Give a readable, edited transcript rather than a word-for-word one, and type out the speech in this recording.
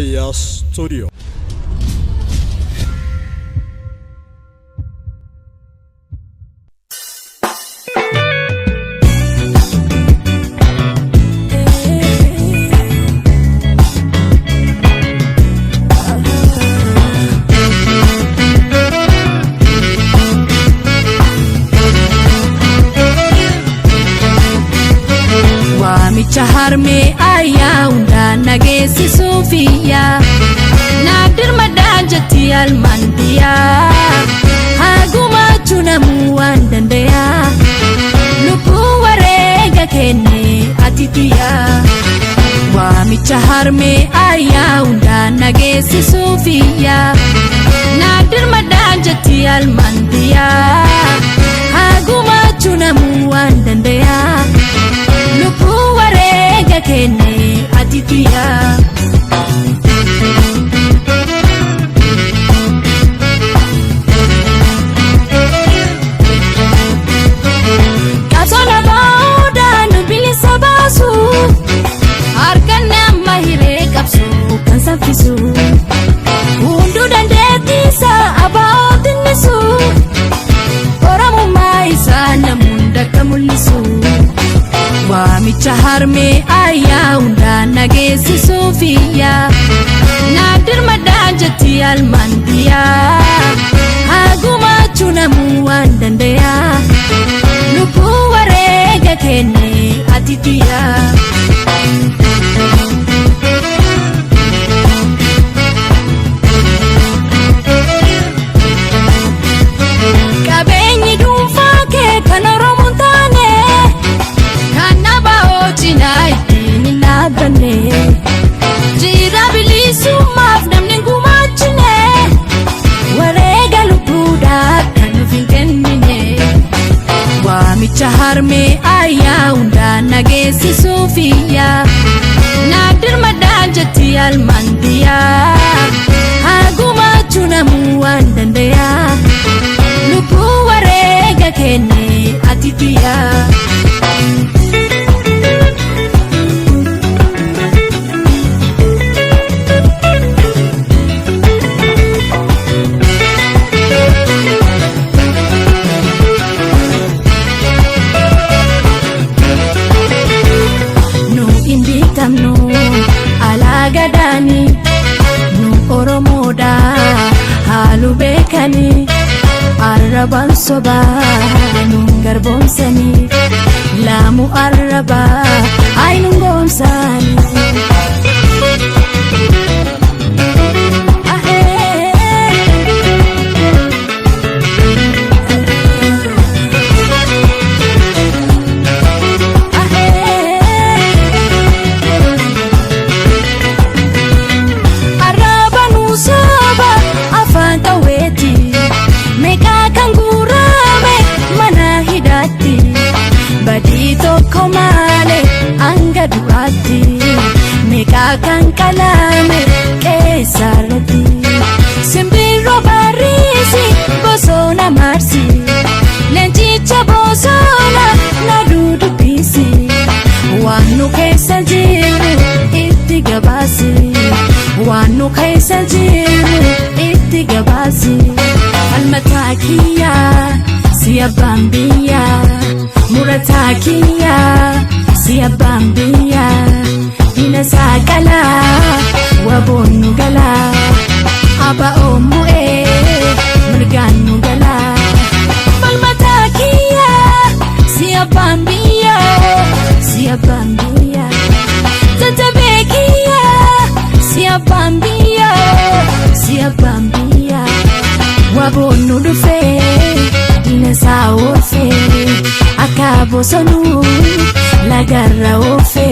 Aya Studio. Chaharme aya unda nagesi Sofia Nadir madajati almandiya Haguma chunamu andandaya Lupu warega kene atitiya Wami chaharme aya unda nagesi Sofia Nadir madajati almandiya Haguma chunamu andandaya Lupu warega kene atitiya Kapsola bauda nubili sabasu Arkana mahire kapsu kan safisu Undu dandetisa abautin nisu Oramu maisa namunda kamulisu Wami chaharme aya unda nagesi Sofia Nadir madajati almandiya Haguma chunamu andandaya Lupu warega kene atitiya Kabenyi dumfake kanoromuntane Naitini nabane Jira bilisu maf namni ngumachine Warega lupuda kanu finkenine Wami chaharme aya unda nagesi Sofia Nadir madajati almandiya Haguma chunamu andandaya Lupu warega kene atitiya Alagadani nu oromoda halu bekani arraban soba nu garbomsani lamu arraba ainun gomsani Komale anga duati meka kan kalame kesarati simbiro barisi bosona marsi lenchicha bosona nadudu pisi wanu kaisa jiru itti gabasi wanu kaisa jiru itti gabasi almatakiya siya bambiya Muratakiya siya bambiya Ina sakala wabonu gala Aba omu murganu gala Malmatakiya siya bambiya Siya bambiya Tatabekiya siya bambiya Siya bambiya Wabonu dufe Ina sa ofe Akabo sonu lagarra ofe